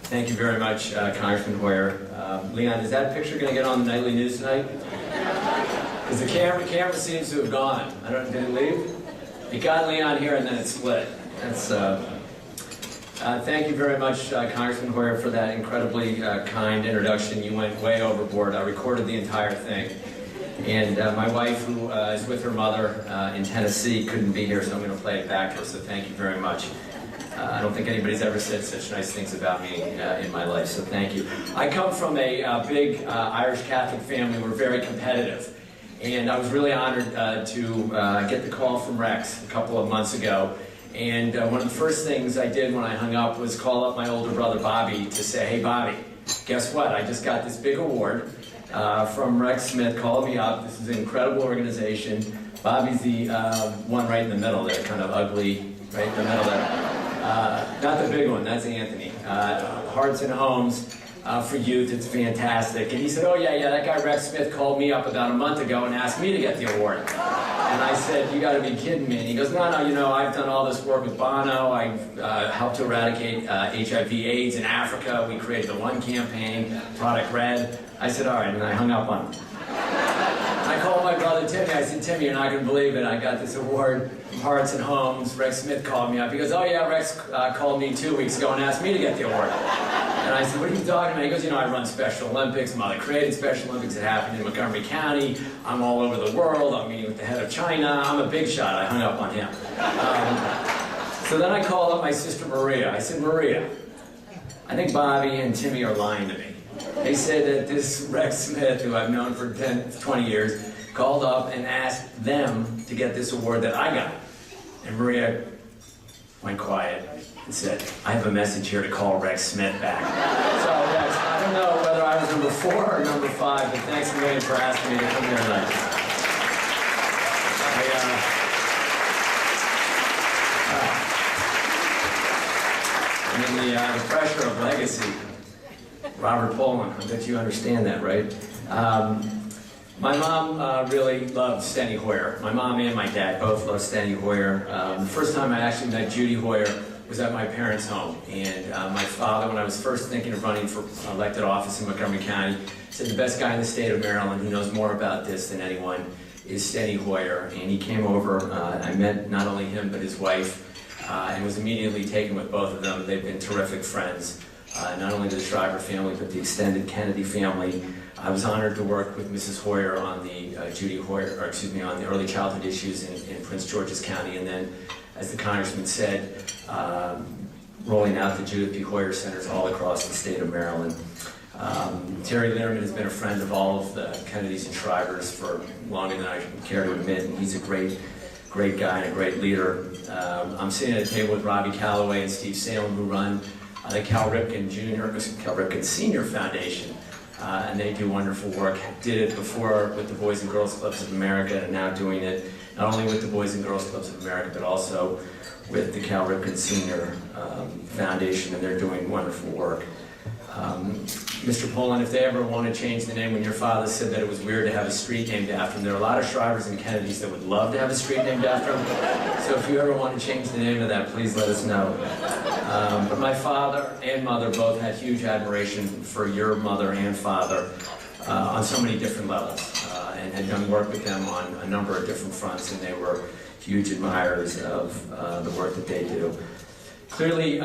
Thank you very much, Congressman Hoyer. Leon, is that picture going to get on the nightly news tonight? Because the camera seems to have gone. I don't know, did it leave? It got Leon here and then it split. That's, thank you very much, Congressman Hoyer, for that incredibly kind introduction. You went way overboard. I recorded the entire thing. And my wife, who is with her mother in Tennessee, couldn't be here, so I'm going to play it back to her, so thank you very much. I don't think anybody's ever said such nice things about me in my life, so thank you. I come from a big Irish Catholic family. We're very competitive. And I was really honored to get the call from Rex a couple of months ago. And one of the first things I did when I hung up was call up my older brother Bobby to say, hey Bobby, guess what? I just got this big award from Rex Smith. Called me up. This is an incredible organization. Bobby's the one right in the middle there, kind of ugly, right in the middle there. Not the big one, that's Anthony. Hearts and Homes for Youth, it's fantastic. And he said, oh yeah, that guy Rex Smith called me up about a month ago and asked me to get the award. And I said, you gotta be kidding me. And he goes, no, you know, I've done all this work with Bono. I've helped to eradicate HIV/AIDS in Africa. We created the One campaign, Product Red. I said, all right, and I hung up on him. I called my brother Timmy. I said, Timmy, you're not going to believe it. I got this award from Hearts and Homes. Rex Smith called me up. He goes, oh yeah, Rex called me 2 weeks ago and asked me to get the award. And I said, what are you talking about? He goes, you know, I run Special Olympics. Mother created Special Olympics. It happened in Montgomery County. I'm all over the world. I'm meeting with the head of China. I'm a big shot. I hung up on him. So then I called up my sister Maria. I said, Maria, I think Bobby and Timmy are lying to me. They said that this Rex Smith, who I've known for 20 years, called up and asked them to get this award that I got. And Maria went quiet and said, I have a message here to call Rex Smith back. So Rex, I don't know whether I was number 4 or number 5, but thanks a million for asking me to come here tonight. The pressure of legacy. Robert Poland, I bet you understand that, right? My mom really loved Steny Hoyer. My mom and my dad both loved Steny Hoyer. The first time I actually met Judy Hoyer was at my parents' home. And my father, when I was first thinking of running for elected office in Montgomery County, said the best guy in the state of Maryland who knows more about this than anyone is Steny Hoyer. And he came over. I met not only him, but his wife, and was immediately taken with both of them. They've been terrific friends. Not only the Shriver family, but the extended Kennedy family. I was honored to work with Mrs. Hoyer on the on the early childhood issues in Prince George's County, and then, as the congressman said, rolling out the Judith P. Hoyer Centers all across the state of Maryland. Terry Linderman has been a friend of all of the Kennedys and Shrivers for longer than I care to admit, and he's a great guy and a great leader. I'm sitting at a table with Robbie Calloway and Steve Salem, who run the Cal Ripken Senior Foundation, and they do wonderful work. Did it before with the Boys and Girls Clubs of America, and now doing it not only with the Boys and Girls Clubs of America, but also with the Cal Ripken Senior Foundation, and they're doing wonderful work. Mr. Poland, if they ever want to change the name, when your father said that it was weird to have a street named after him, there are a lot of Shrivers and Kennedys that would love to have a street named after him. So if you ever want to change the name of that, please let us know. But my father and mother both had huge admiration for your mother and father on so many different levels, and had done work with them on a number of different fronts, and they were huge admirers of the work that they do. Clearly,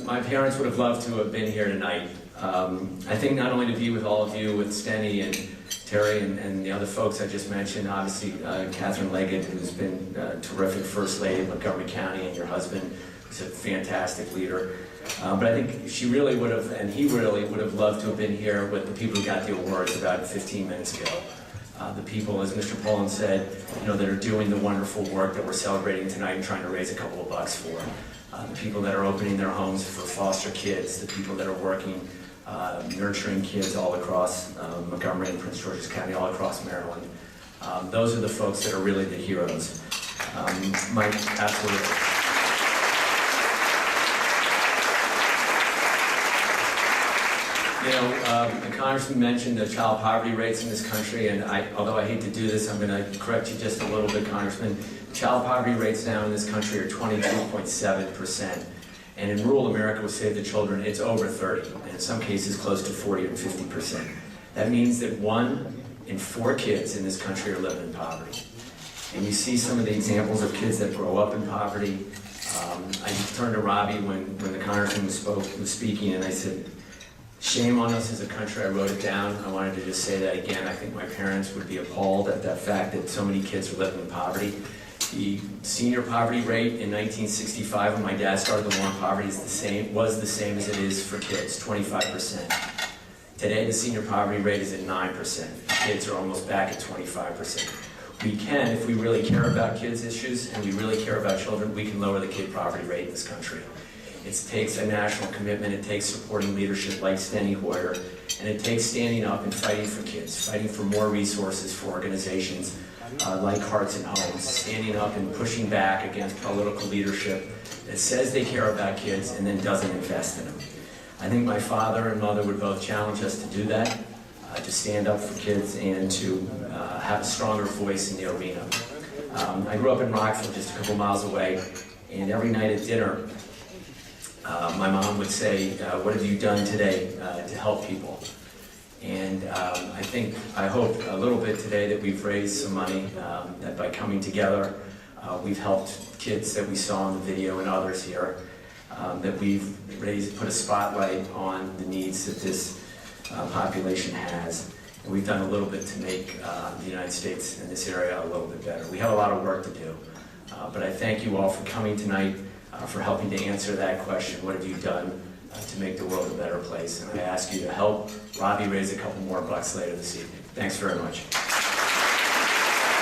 my parents would have loved to have been here tonight. I think not only to be with all of you, with Steny and Terry and the other folks I just mentioned, obviously Catherine Leggett, who's been a terrific First Lady of Montgomery County, and your husband, who's a fantastic leader. But I think she really would have, and he really would have loved to have been here with the people who got the awards about 15 minutes ago. The people, as Mr. Poland said, you know, that are doing the wonderful work that we're celebrating tonight and trying to raise a couple of bucks for. The people that are opening their homes for foster kids, the people that are working, nurturing kids all across Montgomery and Prince George's County, all across Maryland. Those are the folks that are really the heroes. Mike, absolutely. You know, the Congressman mentioned the child poverty rates in this country, and although I hate to do this, I'm going to correct you just a little bit, Congressman. Child poverty rates now in this country are 22.7%. And in rural America with Save the Children, it's over 30, and in some cases close to 40 or 50%. That means that 1 in 4 kids in this country are living in poverty. And you see some of the examples of kids that grow up in poverty. I turned to Robbie when the congressman was speaking, and I said, shame on us as a country. I wrote it down. I wanted to just say that again. I think my parents would be appalled at that fact that so many kids are living in poverty. The senior poverty rate in 1965, when my dad started the war on poverty, was the same as it is for kids, 25%. Today, the senior poverty rate is at 9%. Kids are almost back at 25%. We can, if we really care about kids' issues and we really care about children, we can lower the kid poverty rate in this country. It takes a national commitment, it takes supporting leadership like Steny Hoyer, and it takes standing up and fighting for kids, fighting for more resources for organizations like Hearts and Homes, standing up and pushing back against political leadership that says they care about kids and then doesn't invest in them. I think my father and mother would both challenge us to do that, to stand up for kids and to have a stronger voice in the arena. I grew up in Rockville, just a couple miles away, and every night at dinner, my mom would say, what have you done today to help people? And I hope a little bit today that we've raised some money, that by coming together, we've helped kids that we saw in the video and others here, that we've put a spotlight on the needs that this population has. And we've done a little bit to make the United States in this area a little bit better. We have a lot of work to do, but I thank you all for coming tonight, for helping to answer that question, what have you done to make the world a better place? And I ask you to help Robbie raise a couple more bucks later this evening. Thanks very much.